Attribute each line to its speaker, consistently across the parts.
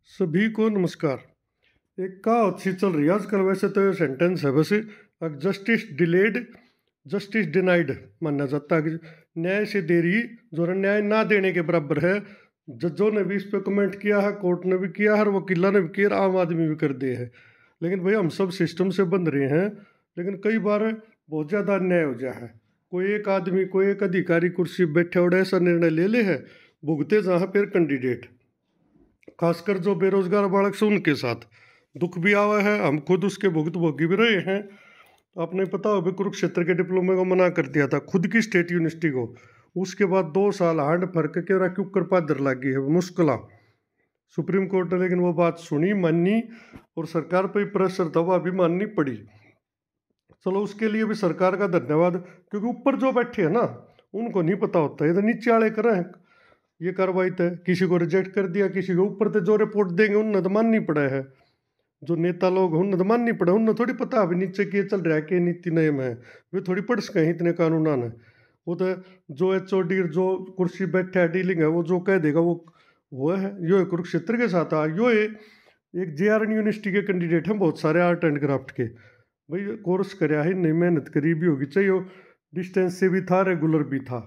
Speaker 1: सभी को नमस्कार। एक कहावत सी चल रही है आजकल, वैसे तो ये सेंटेंस है बस, जस्टिस डिलेड जस्टिस डिनाइड माना जाता है कि न्याय से देरी जो है न्याय ना देने के बराबर है। जजों ने भी इस पे कमेंट किया है, कोर्ट ने भी किया है, और वकीलों ने भी किया, आम आदमी भी कर दिए है। लेकिन भाई हम सब सिस्टम से बंध रहे हैं, लेकिन कई बार बहुत ज़्यादा अन्याय हो जाए है। कोई एक आदमी, कोई एक अधिकारी कुर्सी पे बैठे और ऐसा निर्णय ले ले है, भुगते जहाँ फिर कैंडिडेट, खासकर जो बेरोजगार बालक से उनके साथ दुख भी आवा है। हम खुद उसके भुगत भोगी भी रहे हैं। आपने पता हो, कुरुक्षेत्र के डिप्लोमे को मना कर दिया था, खुद की स्टेट यूनिवर्सिटी को। उसके बाद 2 साल हांड फर्क के क्यों पादर लगी है मुश्किल। सुप्रीम कोर्ट ने लेकिन वो बात सुनी, मानी, और सरकार पर प्रेशर था, वह भी माननी पड़ी। चलो उसके लिए भी सरकार का धन्यवाद, क्योंकि ऊपर जो बैठे हैं ना उनको नहीं पता होता, ये तो नीचे वाले कर रहे हैं ये कार्रवाई। तय किसी को रिजेक्ट कर दिया, किसी को ऊपर से जो रिपोर्ट देंगे उन्हें तो माननी पड़ा है। जो नेता लोग हैं उन्हें तो माननी पड़ा, उन्हें थोड़ी पता अभी नीचे के चल रहा है कि नीति नियम है, वे थोड़ी पढ़ सके हैं इतने कानून है। वो तो जो HOD जो कुर्सी बैठा है डीलिंग है, वो जो कह देगा वो है। यो है कुरुक्षेत्र के साथ आ, यो है एक JRN यूनिवर्सिटी के कैंडिडेट हैं बहुत सारे आर्ट एंड क्राफ्ट के। भाई कोर्स कराया है, नहीं मेहनत करी भी होगी चाहिए, डिस्टेंस से भी था, रेगुलर भी था,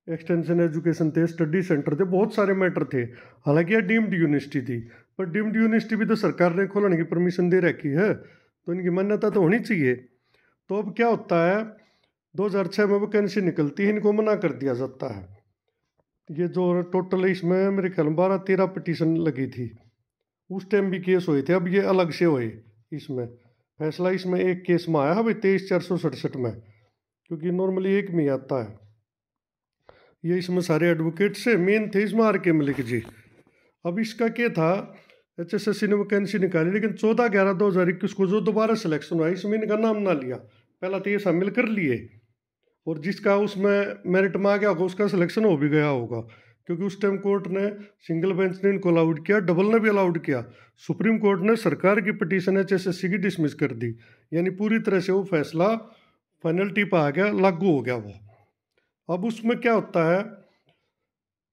Speaker 1: एक्सटेंशन एजुकेशन थे, स्टडी सेंटर थे, बहुत सारे मैटर थे। हालांकि यह डीम्ड यूनिवर्सिटी थी, पर डीम्ड यूनिवर्सिटी भी तो सरकार ने खोलने की परमिशन दे रखी है, तो इनकी मान्यता तो होनी चाहिए। तो अब क्या होता है, 2006 में वैकेंसी निकलती है, इनको मना कर दिया जाता है। ये जो टोटल इसमें मेरे ख्याल में 12-13 पिटीशन लगी थी, उस टाइम भी केस हुए थे। अब ये अलग से हुए, इसमें फैसला इसमें एक केस में आया है भाई 23/467 में, क्योंकि नॉर्मली एक में आता है। ये इसमें सारे एडवोकेट से मेन थे इसमें RK मलिक जी। अब इसका क्या था, HSSC ने वैकेंसी निकाली, लेकिन 14/11/2021 को जो दोबारा सिलेक्शन हुआ इसमें इनका नाम ना लिया। पहला तो ये शामिल कर लिए, और जिसका उसमें मेरिट में आ गया होगा उसका सिलेक्शन हो भी गया होगा, क्योंकि उस टाइम कोर्ट ने, सिंगल बेंच ने इनको अलाउड किया, डबल ने भी अलाउड किया। सुप्रीम कोर्ट ने सरकार की पिटीशन HSSC की डिसमिस कर दी, यानी पूरी तरह से वो फैसला फाइनलिटी पर आ गया, लागू हो गया वो। अब उसमें क्या होता है,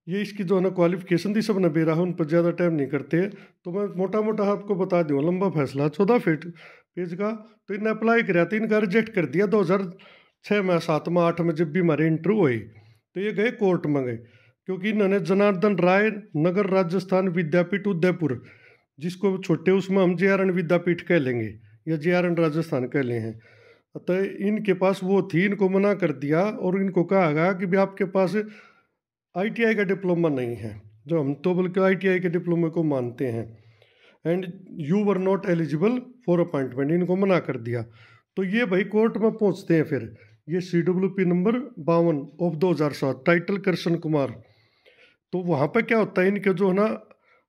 Speaker 1: ये इसकी जो है ना क्वालिफिकेशन थी सब ने बेरा है, उन पर ज़्यादा टाइम नहीं करते, तो मैं मोटा मोटा आपको बता दूँ। लंबा फैसला 14 पेज का। तो इन्हें अप्लाई कराया था, इनका रिजेक्ट कर दिया 2006 में, 7 में, 8 में, जब भी हमारे इंटरव्यू हुई तो ये गए कोर्ट में गए, क्योंकि इन्होंने जनार्दन राय नगर राजस्थान विद्यापीठ उदयपुर, जिसको छोटे उसमें हम JRN विद्यापीठ कह लेंगे या JRN राजस्थान कह ले हैं, अतः इनके पास वो थी, इनको मना कर दिया और इनको कहा गया कि भी आपके पास ITI का डिप्लोमा नहीं है, जो हम तो बल्कि ITI के डिप्लोमे को मानते हैं, and you were not eligible for appointment, इनको मना कर दिया। तो ये भाई कोर्ट में पहुंचते हैं, फिर ये CWP number 52 of 2007, title Krishna Kumar. तो वहाँ पे क्या होता है, इनके जो है ना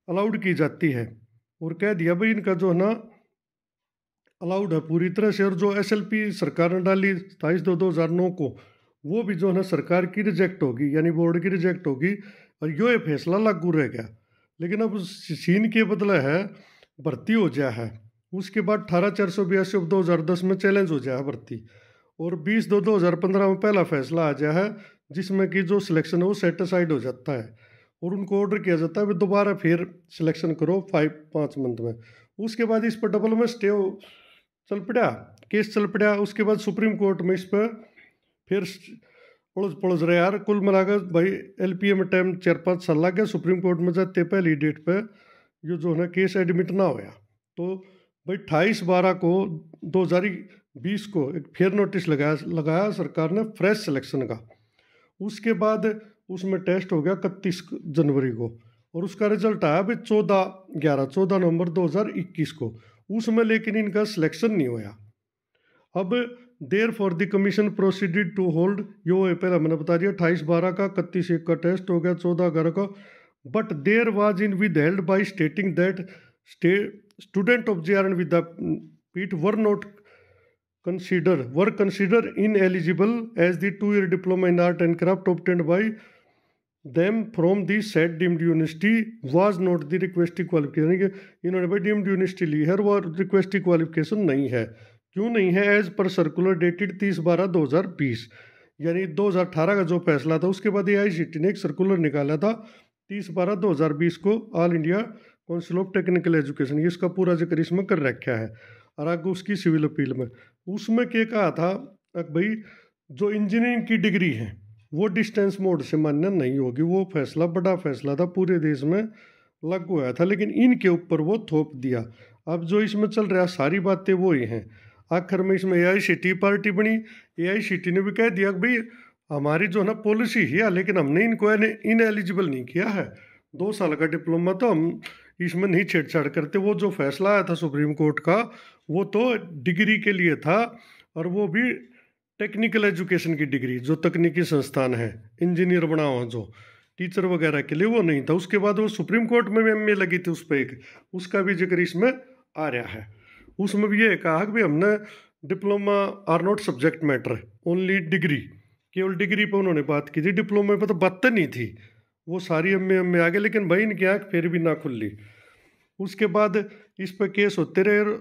Speaker 1: अलाउड की जाती है, और कह दिया भाई इनका जो है ना अलाउड है पूरी तरह से। और जो SLP सरकार ने डाली 27/2/2009 को, वो भी जो है ना सरकार की रिजेक्ट होगी, यानी बोर्ड की रिजेक्ट होगी, और यो ये फैसला लागू रह गया। लेकिन अब सीन के बदले है भर्ती हो जाए है, उसके बाद 18/482 ऑफ 2010 में चैलेंज हो जाए है भर्ती, और 20/2/2015 में पहला फैसला आ जाए है, जिसमें कि जो सिलेक्शन है वो सेटिसाइड हो जाता है, और उनको ऑर्डर किया जाता है दोबारा फिर सिलेक्शन करो 5 मंथ में। उसके बाद इस पर डबल में स्टे चल पड़ा, केस चल पड़ा। उसके बाद सुप्रीम कोर्ट में इस पर फिर पड़ोस रहे यार, कुल मिलाकर भाई LPA में टाइम 4-5 साल लग गया। सुप्रीम कोर्ट में जाते पहली डेट पे ये जो है ना केस एडमिट ना होया, तो भाई 28/12 को 2020 को एक फिर नोटिस लगाया सरकार ने फ्रेश सिलेक्शन का। उसके बाद उसमें टेस्ट हो गया 31 जनवरी को, और उसका रिजल्ट आया भाई 14 नवंबर 2021 को। उसमें लेकिन इनका सिलेक्शन नहीं होया। अब there for the commission proceeded to hold, यो पहले मैंने बता दिया 28/12 का, 31/1 का टेस्ट हो गया, 14/11 का, but there was in withheld by stating that student of JRN Vidyapeeth were considered ineligible as the 2-year diploma in art and craft obtained by them from the said deemed university was not the requested qualification। यानी कि इन्होंने भाई deemed university ली है, वो requested qualification नहीं है। क्यों नहीं है? एज पर सर्कुलर डेटेड 30/12/2020, यानी 2018 का जो फैसला था उसके बाद AICTE ने एक सर्कुलर निकाला था 30/12/2020 को, all India council of technical education, ये इसका पूरा जिक्र इसमें कर रखा है। और आगे उसकी सिविल अपील में उसमें क्या कहा था भाई जो इंजीनियरिंग की डिग्री है वो डिस्टेंस मोड से मान्य नहीं होगी। वो फैसला बड़ा फैसला था, पूरे देश में लागू हुआ था, लेकिन इनके ऊपर वो थोप दिया। अब जो इसमें चल रहा सारी बातें वो ही हैं। आखिर में इसमें AICTE पार्टी बनी, AICTE ने भी कह दिया कि भाई हमारी जो है ना पॉलिसी ही है, लेकिन हमने इनको इन एलिजिबल नहीं किया है। 2 साल का डिप्लोमा तो हम इसमें नहीं छेड़छाड़ करते। वो जो फैसला आया था सुप्रीम कोर्ट का वो तो डिग्री के लिए था, और वो भी टेक्निकल एजुकेशन की डिग्री, जो तकनीकी संस्थान है, इंजीनियर बना हुआ जो टीचर वगैरह के लिए, वो नहीं था। उसके बाद वो सुप्रीम कोर्ट में भी MA लगी थी उस पर एक, उसका भी जिक्र इसमें आ रहा है। उसमें भी ये कहा कि भाई हमने diploma are not subject matter, only degree, केवल डिग्री पर उन्होंने बात की थी, डिप्लोमा पर तो बात नहीं थी। वो सारी MA आ गए, लेकिन भाई इनकी आँख फिर भी ना खुली। उसके बाद इस पर केस होते रहे।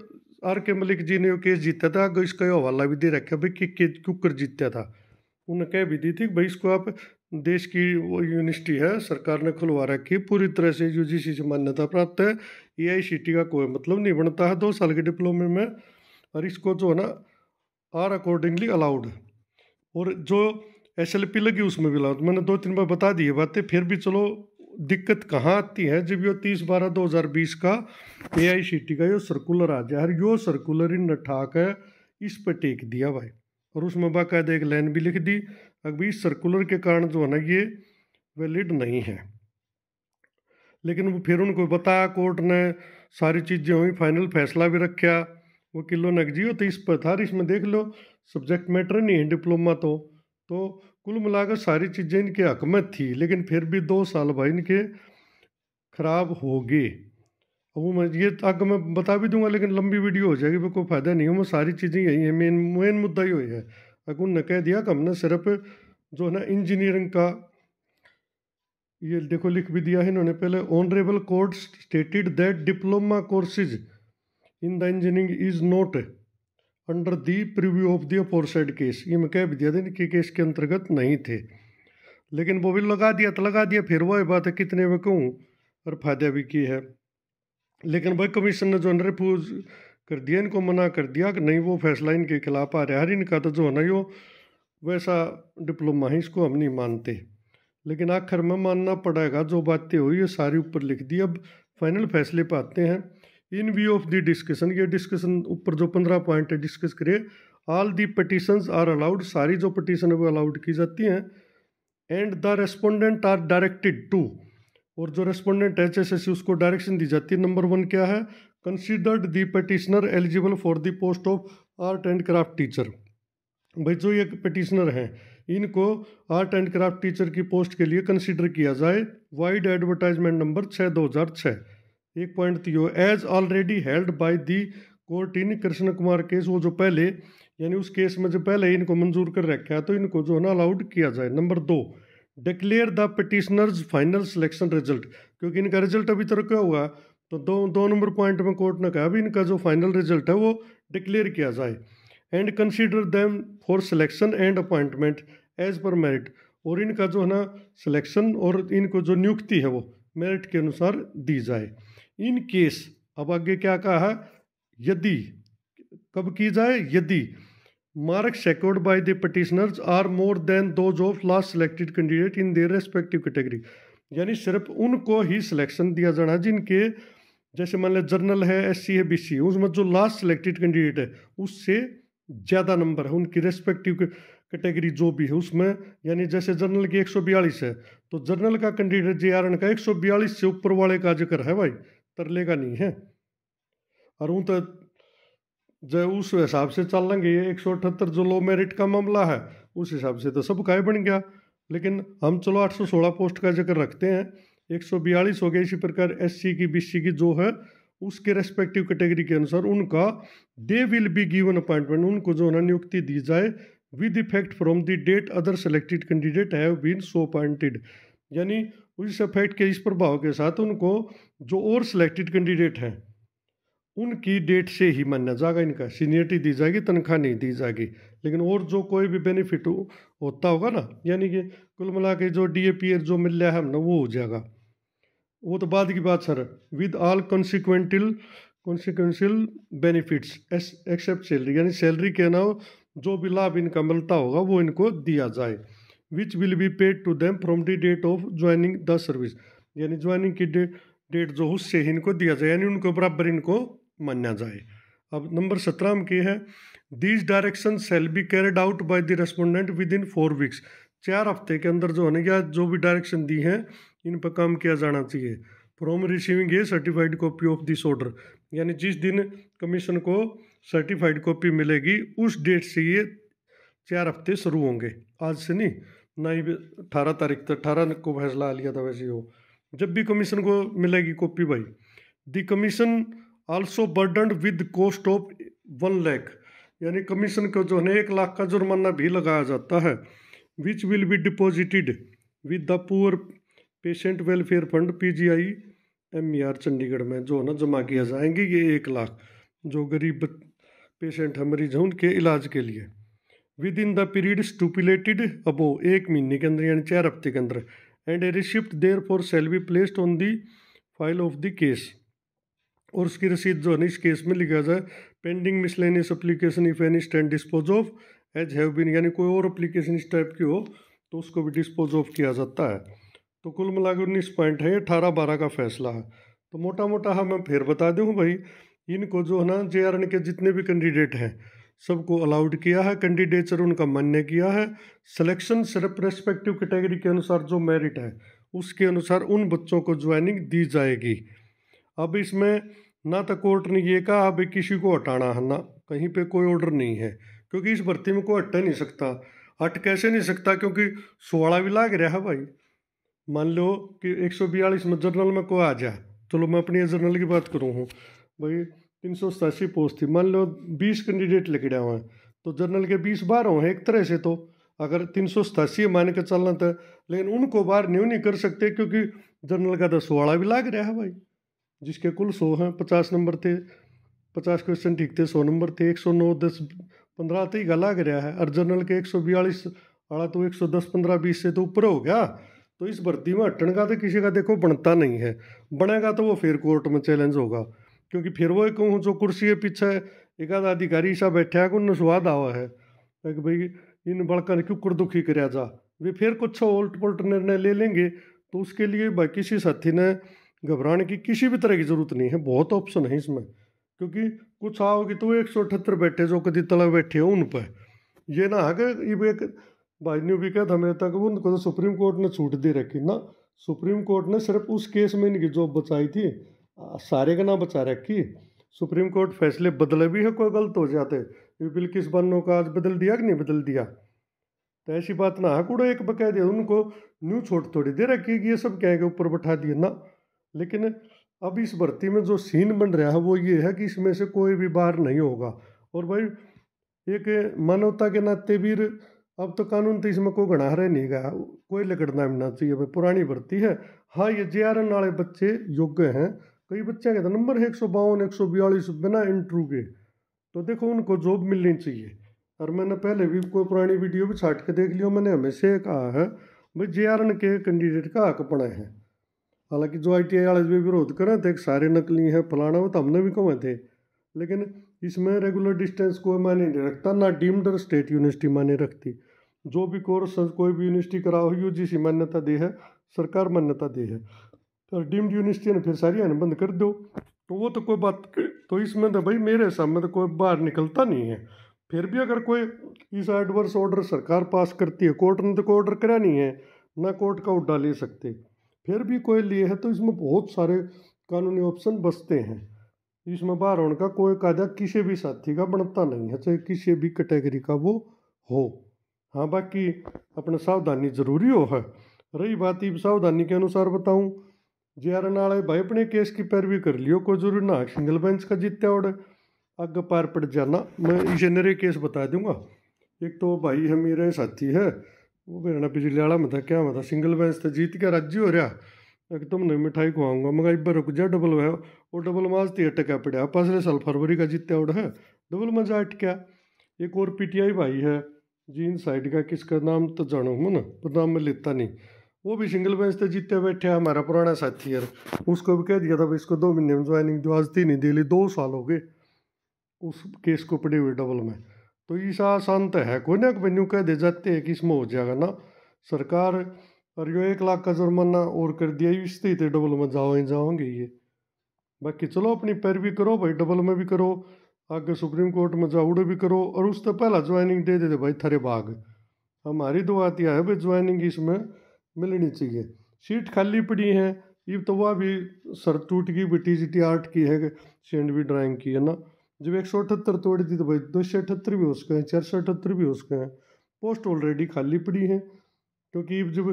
Speaker 1: RK मलिक जी ने वो केस जीता था, अगर इसका ये हवाला भी दे रखा भाई कि क्यों कर जीता था। उन्होंने कह भी दी थी कि भाई इसको आप देश की वो यूनिवर्सिटी है, सरकार ने खुलवा रखी, पूरी तरह से UGC से मान्यता प्राप्त है। AICTE का कोई मतलब नहीं बनता है 2 साल के डिप्लोमे में, और इसको जो है ना आर अकॉर्डिंगली अलाउड। और जो SLP लगी उसमें भी अलाउड। मैंने 2-3 बार बता दी ये बातें, फिर भी चलो दिक्कत कहाँ आती है जब ये 30/12/2020 का AICTE का ये सर्कुलर आ जाए। यो सर्कुलर इन ठाक है, इस पर टेक दिया भाई, और उसमें बाकायदा एक लाइन भी लिख दी अभी इस सर्कुलर के कारण जो है ना ये वैलिड नहीं है। लेकिन वो फिर उनको बताया, कोर्ट ने सारी चीज़ें हुई, फाइनल फैसला भी रखा। वो किलो नगजी तो इस पर था, इसमें देख लो सब्जेक्ट मैटर नहीं है डिप्लोमा तो कुल मिलाकर सारी चीज़ें इनके हक में थी, लेकिन फिर भी 2 साल भाई इनके खराब हो गए। वो मैं ये आगे मैं बता भी दूंगा, लेकिन लंबी वीडियो हो जाएगी, कोई फ़ायदा नहीं हो। मैं सारी चीज़ें यही है, मेन मुद्दा ही वही है। अगर उन्होंने कह दिया कि हमने सिर्फ जो है ना इंजीनियरिंग का, ये देखो लिख भी दिया है इन्होंने पहले, honourable court stated that diploma courses in the engineering is not under the preview of the aforesaid case. ये मैं कह भी दिया था इनके केस के अंतर्गत नहीं थे, लेकिन वो भी लगा दिया तो लगा दिया। फिर वही बात है कितने में कहूँ, और फायदा भी की है। लेकिन भाई कमीशन ने जो है रिफ्यूज कर दिया, इनको मना कर दिया कि नहीं वो फैसला इनके खिलाफ आ रहा है, इनका तो जो है ना यो वैसा डिप्लोमा है, इसको हम नहीं मानते। लेकिन आखिर में मानना पड़ेगा, जो बातें हुई ये सारी ऊपर लिख दी। अब फाइनल फैसले पर आते हैं। In view of the discussion, ये डिस्कशन ऊपर जो 15 पॉइंट है डिस्कस करे। All the petitions are allowed, सारी जो पटिशन है वो अलाउड की जाती हैं। And the respondent are directed to, और जो रेस्पोंडेंट है HSSC उसको डायरेक्शन दी जाती है। नंबर 1 क्या है, considered the petitioner eligible for the post of art and craft teacher. भाई जो ये पटिशनर हैं इनको आर्ट एंड क्राफ्ट टीचर की पोस्ट के लिए कंसिडर किया जाए। Vide advertisement number 6/2006। एक पॉइंट थियो as already held by the court in Krishna Kumar case, वो जो पहले यानी उस केस में जो पहले इनको मंजूर कर रखा है तो इनको जो है ना अलाउड किया जाए। Number 2, declare the petitioners final selection result, क्योंकि इनका रिजल्ट अभी तक क्या हुआ, तो 2 नंबर पॉइंट में कोर्ट ने कहा भी इनका जो फाइनल रिजल्ट है वो डिक्लेयर किया जाए। And consider them for selection and appointment as per merit, और इनका जो है ना सिलेक्शन और इनको जो नियुक्ति है वो मेरिट के अनुसार दी जाए। इन केस, अब आगे क्या कहा है, यदि कब की जाए, यदि marks secured by the petitioners are more than those of last selected candidate in their respective category, यानी सिर्फ उनको ही सिलेक्शन दिया जाना जिनके, जैसे मान लिया जर्नल है, SC है, BC, उसमें जो लास्ट सिलेक्टेड कैंडिडेट है उससे ज़्यादा नंबर है उनकी रेस्पेक्टिव कैटेगरी जो भी है उसमें। यानी जैसे जर्नल की 142 है तो जर्नल का कैंडिडेट JRN का 142 से ऊपर वाले का जिक्र है भाई, तरले का नहीं है। और वो तो जो उस हिसाब से चल लेंगे, ये 178 जो लो मेरिट का मामला है उस हिसाब से तो सब काय बन गया। लेकिन हम चलो 816 पोस्ट का जिक्र रखते हैं, 142 हो गया। इसी प्रकार SC की BC की जो है उसके रेस्पेक्टिव कैटेगरी के अनुसार उनका they will be given appointment, उनको जो है नियुक्ति दी जाए with effect from the date other selected candidate have been so appointed, यानी उस इफेक्ट के, इस प्रभाव के साथ उनको जो और सिलेक्टेड कैंडिडेट हैं उनकी डेट से ही माना जाएगा, इनका सीनियरिटी दी जाएगी, तनख्वाह नहीं दी जाएगी। लेकिन और जो कोई भी बेनिफिट होता होगा ना, यानी कि कुल मिला के जो DAP जो मिल रहा है हमने वो हो जाएगा। वो तो बाद की बात sir. With all consequential benefits except salary, यानी सैलरी के अलावा जो भी लाभ इनका मिलता होगा वो इनको दिया जाए। Which will be paid to them from the date of joining the service, यानी ज्वाइनिंग की डेट जो उससे ही इनको दिया जाए, यानी उनको बराबर इनको माना जाए। अब नंबर 17 में क्या है, these direction shall be carried out by the respondent with in 4 weeks, 4 हफ्ते के अंदर जो है ना, या जो भी डायरेक्शन दी है इन पर काम किया जाना चाहिए। From receiving A certified copy of this order, यानी जिस दिन कमीशन को सर्टिफाइड कॉपी मिलेगी उस डेट से ये 4 हफ्ते शुरू होंगे, आज से नहीं। ना ही 18 तारीख तक, 18 को फैसला लिया था वैसे हो, जब भी कमीशन को मिलेगी कॉपी भाई। The commission also burdened with cost of 1 lakh, यानी कमीशन को जो है 1 लाख का जुर्माना भी लगाया जाता है। विच will be deposited with the poor patient welfare fund PGI MER Chandigarh में जो है ना जमा किया जाएंगे ये 1 लाख, जो गरीब पेशेंट है, मरीज हैं, उनके इलाज के लिए। Within the period stipulated above, 1 महीने के अंदर यानी 4 हफ्ते के अंदर। And a receipt there for shall be placed on the file of the case, और उसकी रसीद जो है ना इस केस में लिखा जाए। Pending miscellaneous application if any stand disposed of as have been, यानी कोई और एप्लीकेशन इस टाइप की हो तो उसको भी डिस्पोज ऑफ किया जाता है। तो कुल मिलाकर 19 पॉइंट है, 18/12 का फैसला है। तो मोटा मोटा हाँ मैं फिर बता दूँ भाई, इनको जो है ना JRN के जितने भी कैंडिडेट हैं सबको अलाउड किया है, कैंडिडेचर उनका मान्य किया है। सिलेक्शन सिर्फ रेस्पेक्टिव कैटेगरी के अनुसार जो मेरिट है उसके अनुसार उन बच्चों को ज्वाइनिंग दी जाएगी। अब इसमें ना तो कोर्ट ने ये कहा अब किसी को हटाना है, ना कहीं पे कोई ऑर्डर नहीं है, क्योंकि इस भर्ती में कोई हट नहीं सकता। हट कैसे नहीं सकता, क्योंकि 16 भी लाग रहा है भाई। मान लो कि 142 में जनरल में कोई आ जाए, चलो मैं अपनी जनरल की बात करूँ हूँ भाई, 387 पोस्ट थी, मान लो 20 कैंडिडेट लेके हुए हैं तो जनरल के 20 बार हैं एक तरह से। तो अगर 387 मान के चलना था, लेकिन उनको बाहर नहीं कर सकते क्योंकि जनरल का तो 16 भी लाग रहा है भाई, जिसके कुल 100 हैं। 50 नंबर थे, 50 क्वेश्चन ठीक थे, 100 नंबर थे, 109 10 15 तो ही लाग रहा है। और जनरल के 142 आड़ा तो 110 15 20 से तो ऊपर हो गया। तो इस भर्ती में हटने का तो किसी का देखो बनता नहीं है, बनेगा तो वो फिर कोर्ट में चैलेंज होगा, क्योंकि फिर वो कहूँ जो कुर्सी के पीछे एक आधा अधिकारी सा बैठा है उन्हें स्वाद आवा है कि भाई इन बड़का ने क्यों कुर्दुखी कराया जा, वे फिर कुछ उल्ट पुलट निर्णय ले लेंगे। तो उसके लिए भाई किसी साथी ने घबराने की किसी भी तरह की जरूरत नहीं है, बहुत ऑप्शन है इसमें। क्योंकि कुछ आओगे तो 178 बैठे जो कभी तला बैठे हो उन पर, ये ना है कि ये एक भाई ने भी कहा था मेरे तक, उनको तो सुप्रीम कोर्ट ने छूट दे रखी ना। सुप्रीम कोर्ट ने सिर्फ उस केस में इनकी जॉब बचाई थी, सारे का ना बचा रखी। सुप्रीम कोर्ट फैसले बदले भी है, कोई गलत हो जाते, ये बिल्किस बानो का आज बदल दिया कि नहीं बदल दिया। तो ऐसी बात ना है कूड़ा एक बकायदे उनको न्यू छोट थोड़ी दे रखी कि ये सब क्या के ऊपर बैठा दिए ना। लेकिन अब इस भर्ती में जो सीन बन रहा है वो ये है कि इसमें से कोई भी बाहर नहीं होगा। और भाई एक मानवता के नाते भी अब तो कानून तो इसमें कोई गणा रह नहीं गया, कोई लकड़ना मिलना चाहिए भाई, पुरानी भर्ती है। हाँ ये JRN वाले बच्चे योग्य हैं, कई बच्चे के तो नंबर है 152 142 बिना इंटरव्यू के, तो देखो उनको जॉब मिलनी चाहिए। और मैंने पहले भी कोई पुरानी वीडियो भी छाट के देख लियो, मैंने हमेशा कहा है भाई JRN के कैंडिडेट का हक पड़ा है। हालांकि जो ITI वाले भी विरोध करें थे, सारे नकली हैं फलाना, वो तो हमने भी कहे थे, लेकिन इसमें रेगुलर डिस्टेंस कोई मायने नहीं रखता, ना डीम्ड और स्टेट यूनिवर्सिटी मायने रखती। जो भी कोर्स कोई भी यूनिवर्सिटी कराओ UGC मान्यता दे है, सरकार मान्यता दे है, तो डीम्ड यूनिवर्सिटी ने फिर सारी आने बंद कर दो, तो वो तो कोई बात। तो इसमें तो भाई मेरे हिसाब में तो कोई बाहर निकलता नहीं है। फिर भी अगर कोई इस एडवर्स ऑर्डर सरकार पास करती है, कोर्ट ने तो कोई ऑर्डर करा नहीं है, ना कोर्ट का उड्डा ले सकते, फिर भी कोई लिए है तो इसमें बहुत सारे कानूनी ऑप्शन बचते हैं। इसमें बाहर होने का कोई कायदा किसी भी साथी का बनता नहीं है, चाहे किसी भी कैटेगरी का वो हो। हाँ बाकी अपने सावधानी जरूरी हो है। रही बात ही सावधानी के अनुसार बताऊँ, JRN वाले भाई अपने केस की पैरवी कर लियो, कोई जरूरी ना सिंगल बेंच का जीते और आगे पार पड़ जाना। मैं इसे नरे केस बता दूंगा। एक तो भाई है मेरे साथी है, वो मेरा पिछले वाला में था, क्या मैं था सिंगल बेंच था, जीत के राज्य हो रहा, एक तुमने मिठाई खुआऊंगा, मगर एक बार रुक जा, डबल है वो डबल माजती अटका पड़ा, पिछले साल फरवरी का जीते और है डबल मजा अटका। एक और PTI भाई है जीन साइड का, किसका नाम तो जानो हूँ ना, पर नाम में लेता नहीं, वो भी सिंगल बेंच पे जीते बैठे, हमारा पुराना साथी यार, उसको भी कह दिया था भाई इसको 2 महीने में ज्वाइनिंग दो, आज 3 ही दे ली, 2 साल हो गए उस केस को पड़े हुए डबल में। तो ईसा आसान तो है कोई ना, वेन्यू कह दे जाते हैं कि इसमें हो जाएगा ना सरकार, और यो 1 लाख का जुर्माना और कर दिया, इससे ही डबल में जाओ ही जाओगे ये। बाकी चलो अपनी पैरवी करो भाई, डबल में भी करो, आगे सुप्रीम कोर्ट में जाओ उड़े भी करो, और उससे पहला ज्वाइनिंग दे देते भाई थारे भाग। हमारी दुआ है भाई ज्वाइनिंग इसमें मिलनी चाहिए। सीट खाली पड़ी है, ये तो वह भी सर टूट गई भी, टीजीटी आर्ट की है, सेंड भी ड्राइंग की है ना। जब 178 तोड़ दी तो भाई 278 भी हो सके हैं, 478 भी हो सके हैं। पोस्ट ऑलरेडी खाली पड़ी है, क्योंकि जब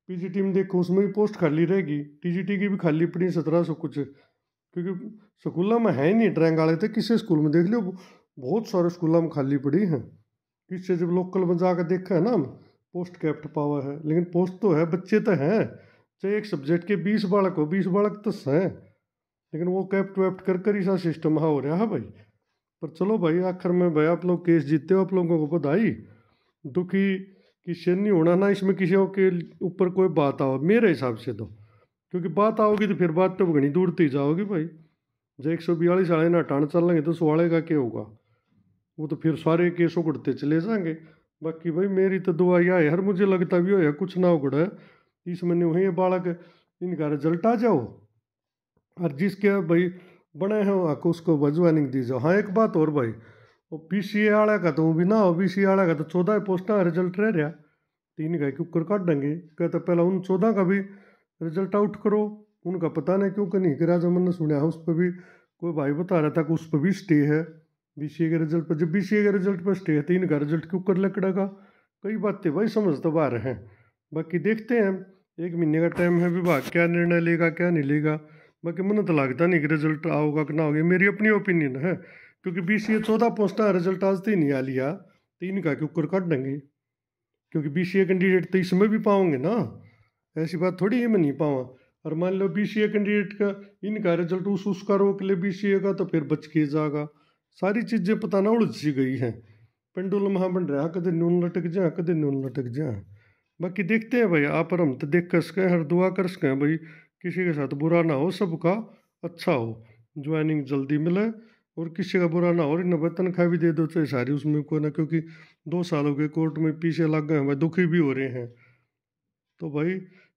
Speaker 1: पीजीटी में देखो उसमें भी पोस्ट खाली रहेगी, टीजीटी की भी खाली पड़ी 1700 कुछ, क्योंकि स्कूलों में है ही नहीं ड्राइंग वाले थे, किसी स्कूल में देख लो बहुत सारे स्कूलों में खाली पड़ी हैं। किससे जब लोकल में जाकर देखा है ना हम, पोस्ट कैप्ट पावा है, लेकिन पोस्ट तो है, बच्चे तो हैं, चाहे एक सब्जेक्ट के 20 बालक हो, 20 बालक तो हैं, लेकिन वो कैप्ट वैप्ट कर कर ही सा सिस्टम हो रहा है भाई। पर चलो भाई आखिर में भाई आप लोग केस जीते हो, आप लोगों को बधाई। दुखी किसी नहीं होना ना इसमें, किसी के ऊपर कोई बात आओ मेरे हिसाब से तो, क्योंकि बात आओगी तो फिर बात तो घनी दूरती जाओगी भाई। जब 142 वाले ना हटाने चल लेंगे तो सवाले का क्या होगा, वो तो फिर सारे केस उगड़ते चले जाएंगे। बाकी भाई मेरी तो दुआ यह है यार, मुझे लगता भी हो कुछ ना उगड़े इस महीने वही बालक, इनका रिजल्ट आ जाओ, और जिसके भाई बने हैं आको उसको ज्वाइनिंग दी जाओ। हाँ एक बात और भाई, वो बीसीए वाला का तो भी ना हो, बीसीए वाला का तो 14 पोस्टा का रिजल्ट रह रहा, 3 का के ऊपर काट देंगे, कहते पहले उन 14 का भी रिजल्ट आउट करो। उनका पता नहीं क्यों नहीं करा, जो मैंने सुना है उस पर भी कोई भाई बता रहा था कि उस पर भी स्टे है बीसीए के रिजल्ट पर। जब बीसीए के रिजल्ट पर स्टे है, 3 का रिजल्ट क्यों कर लकड़ेगा, कई बातें भाई समझ तो बाहर हैं। बाकी देखते हैं, 1 महीने का टाइम है, विभाग क्या निर्णय लेगा क्या नहीं लेगा। बाकी मुझे तो लगता नहीं कि रिजल्ट आओगा कि ना होगा, मेरी अपनी ओपिनियन है, क्योंकि बीसीए 14 पोस्टा रिजल्ट आज तक नहीं आ लिया, 3 का के ऊपर काट देंगे, क्योंकि बीसीए कैंडिडेट तो इसमें भी पाओगे ना, ऐसी बात थोड़ी है मैं नहीं पाऊँ। और मान लो बीसीए कैंडिडेट का इनका रिजल्ट उसका रोक ले बीसीए का, तो फिर बच के जाएगा। सारी चीज़ें पता ना उलझ सी गई हैं, पेंडुलम हाँ बन रहा, कदे नून लटक जाए कदे नून लटक जाए। बाकी देखते हैं भाई, आप और हम तो देख कर सकें, हर दुआ कर सकें भाई किसी के साथ बुरा ना हो, सबका अच्छा हो, ज्वाइनिंग जल्दी मिले, और किसी का बुरा ना हो, और इन्हें तनख्वाह भी दे दो चाहे सारी उसमें कोई ना, क्योंकि 2 साल हो गए कोर्ट में पीछे लग गए हैं भाई, दुखी भी हो रहे हैं। तो भाई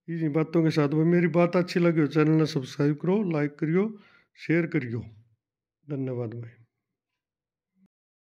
Speaker 1: इन्हीं बातों के साथ भाई मेरी बात अच्छी लगी हो चैनल ने सब्सक्राइब करो, लाइक करियो, शेयर करियो। धन्यवाद भाई।